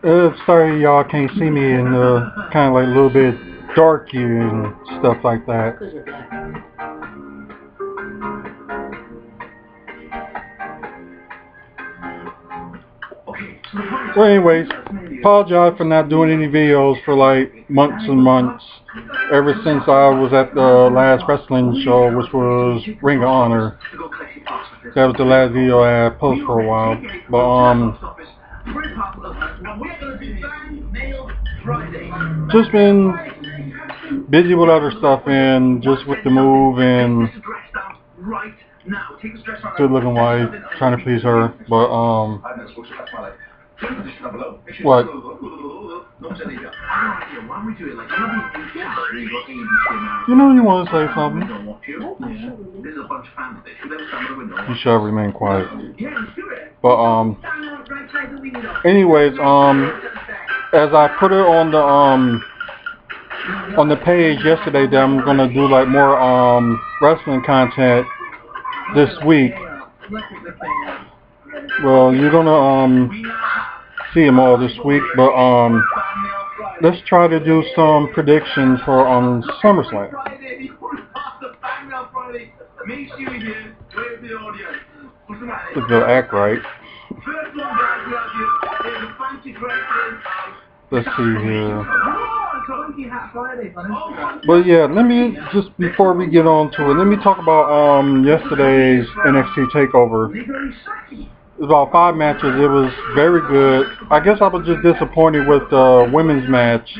Sorry y'all can't see me and kind of like a little bit dark here and stuff like that. Well, anyways, apologize for not doing any videos for like months and months. Ever since I was at the last wrestling show, which was Ring of Honor. That was the last video I had posted for a while. But just been busy with other stuff and just with the move and good looking wife, trying to please her. But what? You know you want to say something. You shall remain quiet. But anyways, as I put it on the page yesterday that I'm gonna do like more wrestling content this week. Well, you're gonna see them all this week, but let's try to do some predictions for SummerSlam. If they'll act right. Let's see here. But yeah, let me just before we get on to it, let me talk about yesterday's NXT Takeover. It was about 5 matches. It was very good. I guess I was just disappointed with the women's match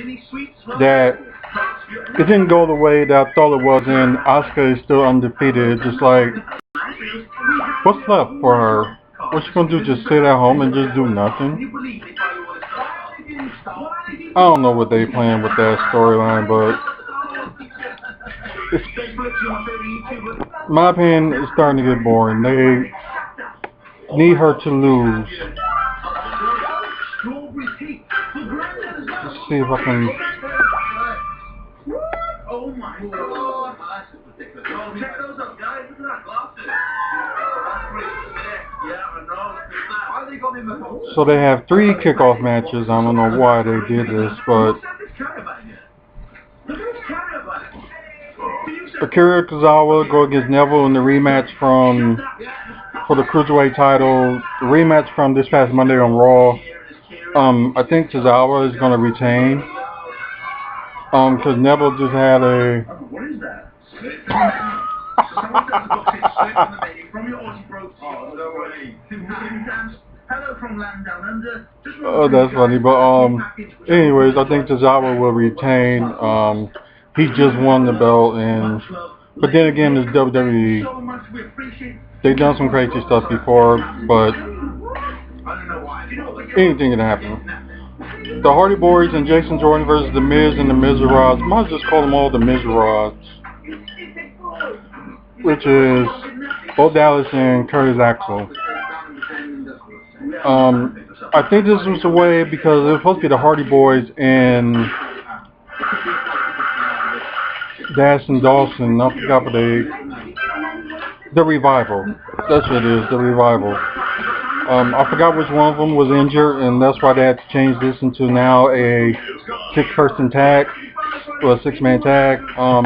that it didn't go the way that I thought it was, and Asuka is still undefeated. It's just like, what's left for her? What's she gonna do? Just sit at home and just do nothing? I don't know what they plan with that storyline, but my opinion, it's starting to get boring. They need her to lose. Let's see if I can. Oh my god! Check those up, guys. Look at that glasses. So they have 3 kickoff matches. I don't know why they did this, but Akira Tozawa go against Neville in the rematch for the Cruiserweight title. The rematch from this past Monday on Raw. I think Tozawa is going to retain. Because Neville just had a... What is that? Oh, that's funny. But anyways, I think Tozawa will retain. He just won the belt, but then again, it's WWE. They've done some crazy stuff before, but anything can happen. The Hardy Boys and Jason Jordan versus The Miz and the Mizrahids. Might just call them all the Mizrahids, which is Bo Dallas and Curtis Axel. I think this was a way because it was supposed to be the Hardy Boys and Dash and Dawson. I forgot what the Revival. That's what it is, the Revival. I forgot which one of them was injured, and that's why they had to change this into now a 6-person tag, or a 6-man tag. I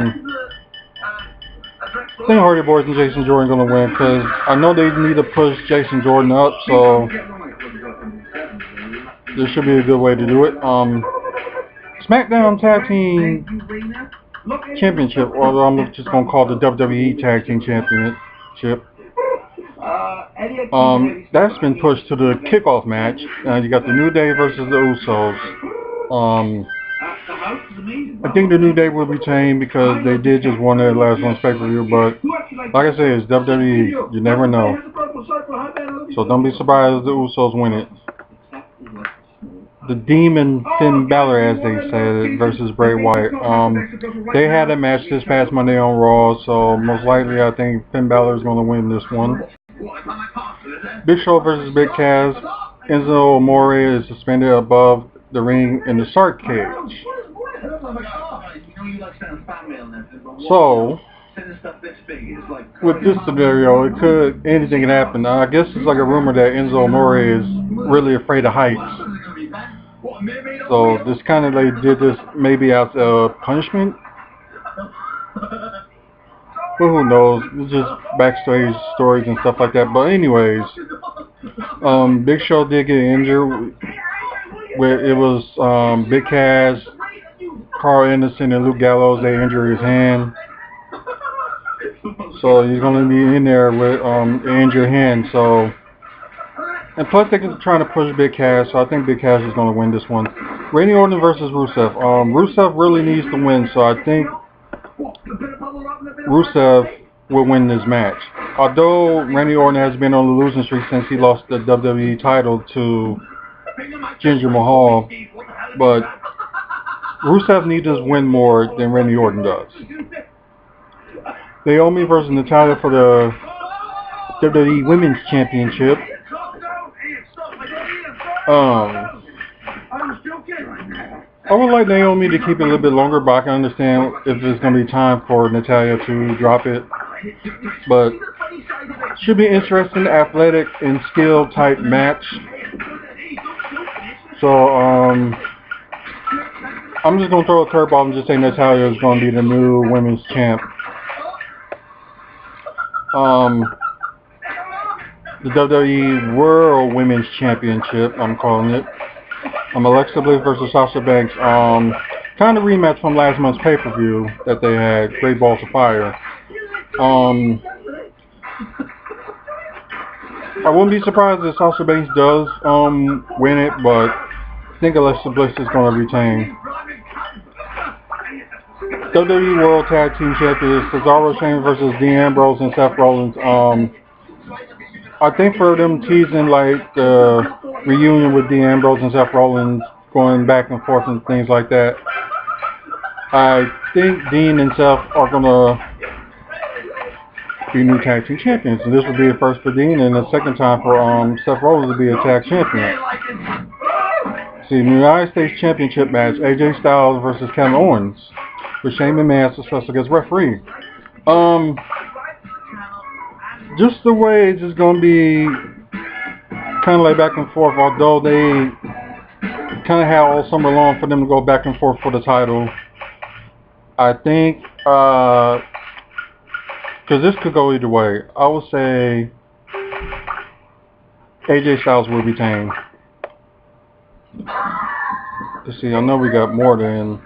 think Hardy Boys and Jason Jordan are going to win because I know they need to push Jason Jordan up, so this should be a good way to do it. SmackDown Tag Team Championship, or I'm just going to call it the WWE Tag Team Championship. That's been pushed to the kickoff match. You got the New Day versus the Usos. I think the New Day will retain because they did just win their last one's pay-per-view, but like I said, it's WWE. You never know. So don't be surprised if the Usos win it. The Demon Finn Balor, as they said, versus Bray Wyatt. They had a match this past Monday on Raw, so most likely I think Finn Balor is going to win this one. Big Show versus Big Cass. Enzo Amore is suspended above the ring in the shark cage. So, with this scenario, anything can happen. I guess it's like a rumor that Enzo Amore is really afraid of heights. So this kind of they did this maybe as a punishment. But who knows? It's just backstage stories and stuff like that. But anyways, Big Show did get injured. Where it was Big Cass, Carl Anderson, and Luke Gallows. They injured his hand, so he's going to be in there with an injured hand. So, and plus they're trying to push Big Cass. So I think Big Cass is going to win this one. Randy Orton versus Rusev. Rusev really needs to win, so I think Rusev will win this match. Although Randy Orton has been on the losing streak since he lost the WWE title to Jinder Mahal, but Rusev needs to win more than Randy Orton does. Naomi versus Natalya for the WWE Women's Championship. I would like Naomi to keep it a little bit longer, but I can understand if it's going to be time for Natalya to drop it. But should be interesting, athletic and skill type match. So I'm just going to throw a curveball and just say Natalya is going to be the new women's champ. The WWE World Women's Championship, I'm calling it. Alexa Bliss versus Sasha Banks. Kind of rematch from last month's pay-per-view that they had, Great Balls of Fire. I wouldn't be surprised if Sasha Banks does win it, but I think Alexa Bliss is going to retain. WWE World Tag Team Champions Cesaro, Shane versus Dean Ambrose and Seth Rollins. I think for them teasing like the reunion with Dean Ambrose and Seth Rollins, going back and forth and things like that, I think Dean and Seth are going to be new tag team champions. And this will be a first for Dean and a second time for Seth Rollins to be a tag champion. See, the United States Championship match, AJ Styles versus Kevin Owens, with Shane McMahon as a special guest referee. Just the way it's just going to be kind of like back and forth, although they kind of had all summer long for them to go back and forth for the title. I think, because this could go either way, I would say AJ Styles will retain. Let's see, I know we got more than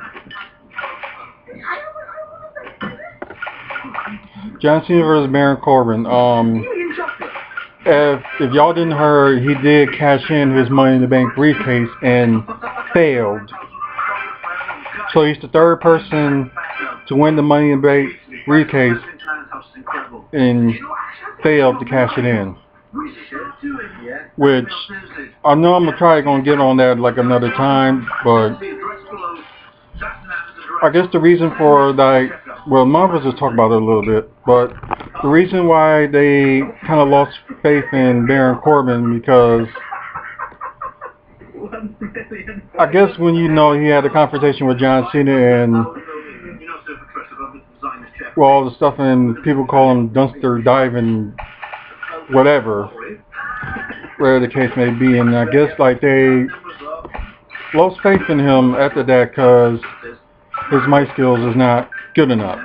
John Cena versus Baron Corbin. If y'all didn't hear, he did cash in his Money in the Bank briefcase and failed. So he's the third person to win the Money in the Bank briefcase and failed to cash it in. Which I know I'm probably gonna get on that like another time, but I guess the reason for like, well, Marvel's just talk about it a little bit, but the reason why they kind of lost faith in Baron Corbin because I guess when you know he had a confrontation with John Cena and well, all the stuff and people call him dumpster diving, whatever, where the case may be, and I guess like they lost faith in him after that because his mic skills is not good enough,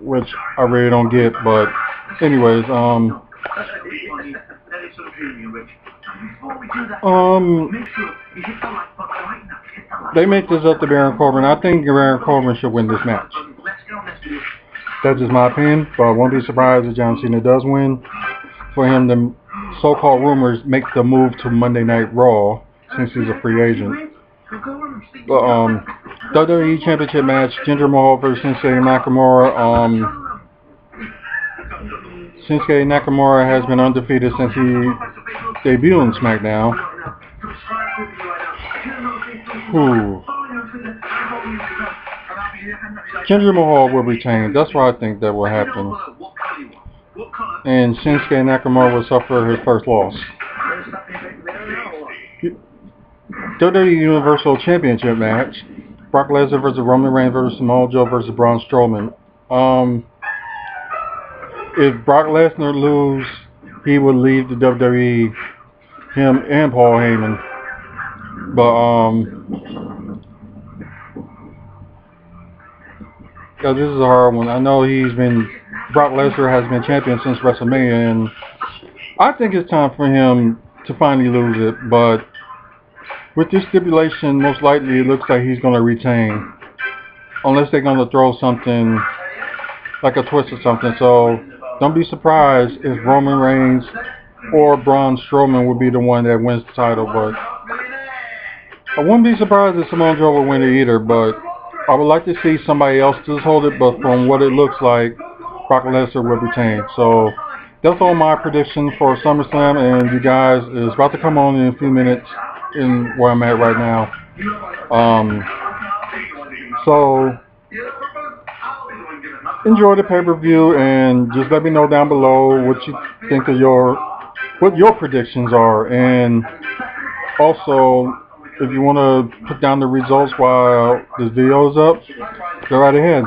which I really don't get. But anyways, they make this up to Baron Corbin. I think Baron Corbin should win this match. That's just my opinion, but I won't be surprised if John Cena does win. For him, the so-called rumors make the move to Monday Night Raw since he's a free agent. WWE Championship match, Jinder Mahal versus Shinsuke Nakamura. Shinsuke Nakamura has been undefeated since he debuted on SmackDown. Jinder Mahal will retain. That's what I think that will happen. And Shinsuke Nakamura will suffer his first loss. WWE Universal Championship match, Brock Lesnar versus Roman Reigns versus Samoa Joe versus Braun Strowman. If Brock Lesnar loses, he would leave the WWE, him and Paul Heyman. But yeah, this is a hard one. I know Brock Lesnar has been champion since WrestleMania, and I think it's time for him to finally lose it. But with this stipulation, most likely it looks like he's going to retain, unless they're going to throw something like a twist or something. So don't be surprised if Roman Reigns or Braun Strowman would be the one that wins the title. But I wouldn't be surprised if Samoa Joe would win it either. But I would like to see somebody else just hold it. But from what it looks like, Brock Lesnar will retain. So that's all my predictions for SummerSlam. And you guys is about to come on in a few minutes in where I'm at right now. So enjoy the pay-per-view and just let me know down below what you think of what your predictions are, and also if you want to put down the results while this video is up, go right ahead.